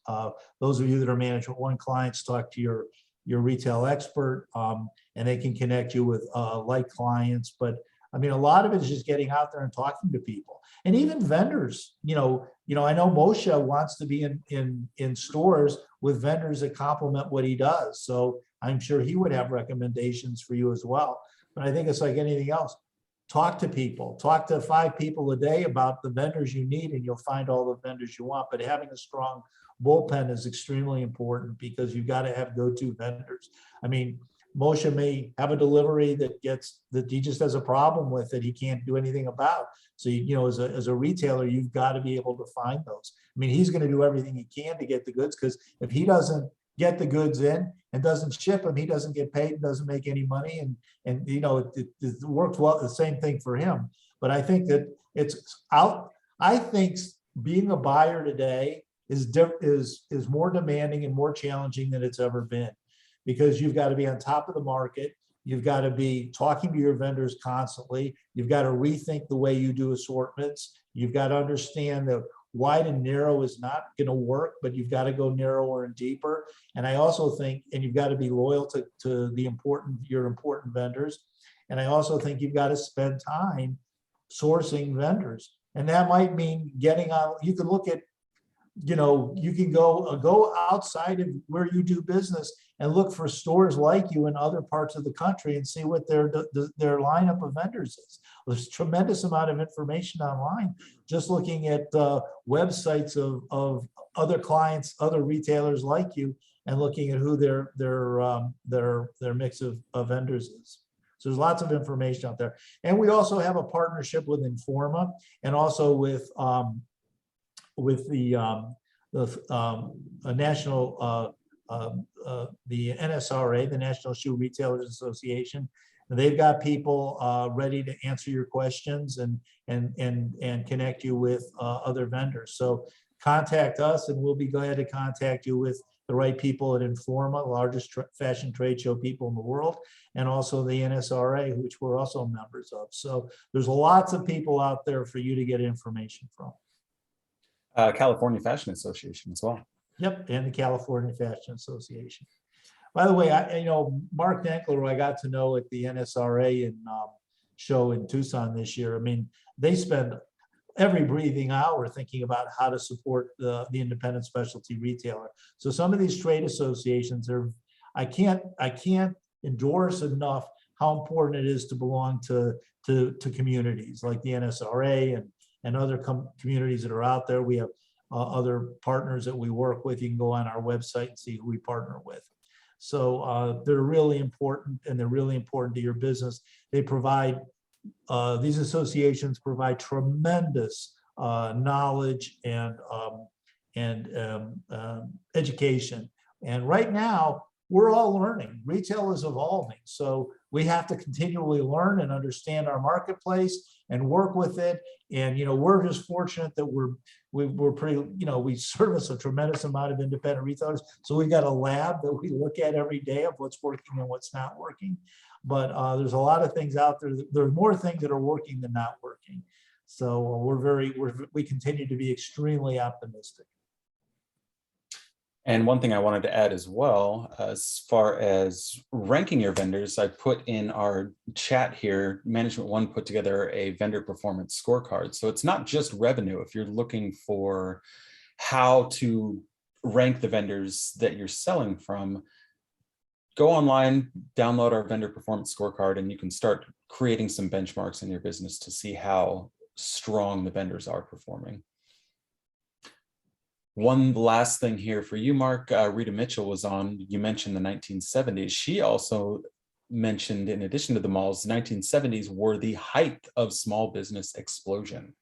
those of you that are management one clients, talk to your retail expert, and they can connect you with like clients. But I mean, a lot of it is just getting out there and talking to people, and even vendors. I know Moshe wants to be in stores with vendors that complement what he does. So I'm sure he would have recommendations for you as well. But I think it's like anything else. Talk to people. Talk to 5 people a day about the vendors you need, and you'll find all the vendors you want. But having a strong bullpen is extremely important, because you've got to have go-to vendors. I mean, Moshe may have a delivery that he just has a problem with that he can't do anything about. So, as a retailer, you've got to be able to find those. I mean, he's going to do everything he can to get the goods, because if he doesn't get the goods in and doesn't ship them, he doesn't get paid and doesn't make any money. And it works well, the same thing for him. But I think that I think being a buyer today is more demanding and more challenging than it's ever been, because you've got to be on top of the market. You've got to be talking to your vendors constantly. You've got to rethink the way you do assortments. You've got to understand that wide and narrow is not going to work, but you've got to go narrower and deeper. And I also think, and you've got to be loyal to your important vendors. And I also think you've got to spend time sourcing vendors. And that might mean getting on, you can look at, you can go outside of where you do business and look for stores like you in other parts of the country and see what their lineup of vendors is. There's a tremendous amount of information online, just looking at websites of other clients, other retailers like you, and looking at who their mix of vendors is. So there's lots of information out there. And we also have a partnership with Informa and also with a national, the NSRA, the National Shoe Retailers Association. They've got people ready to answer your questions and connect you with other vendors. So contact us and we'll be glad to contact you with the right people at Informa, the largest fashion trade show people in the world, and also the NSRA, which we're also members of. So there's lots of people out there for you to get information from. California Fashion Association as well. Yep, and the California Fashion Association. By the way, Mark Nenkler, who I got to know at the NSRA show in Tucson this year. I mean, they spend every breathing hour thinking about how to support the independent specialty retailer. So some of these trade associations I can't endorse enough how important it is to belong to communities like the NSRA and other communities that are out there. We have other partners that we work with. You can go on our website and see who we partner with. So they're really important, and they're really important to your business. They provide, these associations provide tremendous knowledge and education. And right now, we're all learning. Retail is evolving. So we have to continually learn and understand our marketplace and work with it. And, we're just fortunate that we're pretty, we service a tremendous amount of independent retailers. So we've got a lab that we look at every day of what's working and what's not working. But there's a lot of things out there. There's more things that are working than not working. So we continue to be extremely optimistic. And one thing I wanted to add as well, as far as ranking your vendors, I put in our chat here, Management One put together a vendor performance scorecard. So it's not just revenue. If you're looking for how to rank the vendors that you're selling from, go online, download our vendor performance scorecard, and you can start creating some benchmarks in your business to see how strong the vendors are performing. One last thing here for you, Mark. Rita Mitchell was on. You mentioned the 1970s. She also mentioned, in addition to the malls, the 1970s were the height of small business explosion.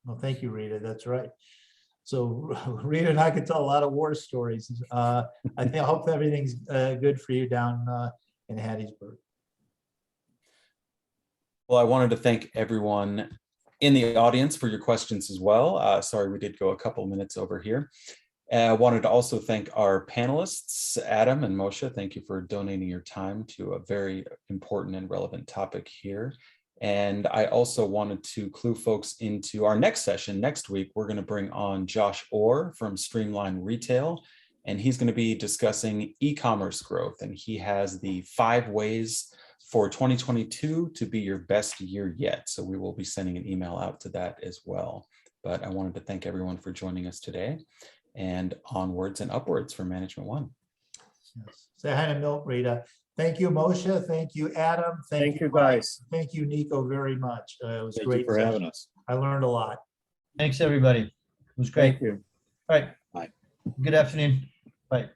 Well, thank you, Rita. That's right. So Rita and I could tell a lot of war stories. I hope everything's good for you down in Hattiesburg. Well, I wanted to thank everyone in the audience for your questions as well. Sorry, we did go a couple minutes over here. I wanted to also thank our panelists, Adam and Moshe. Thank you for donating your time to a very important and relevant topic here. And I also wanted to clue folks into our next session. Next week, we're going to bring on Josh Orr from Streamline Retail, and he's going to be discussing e-commerce growth. And he has the 5 ways for 2022 to be your best year yet. So we will be sending an email out to that as well. But I wanted to thank everyone for joining us today, and onwards and upwards for Management One. Yes. Say hi to Milt, Rita. Thank you, Moshe. Thank you, Adam. Thank you, guys. Thank you, Nico, very much. It was Thank great you for having us. I learned a lot. Thanks, everybody. It was great. Thank you. All right. Bye. Good afternoon. Bye.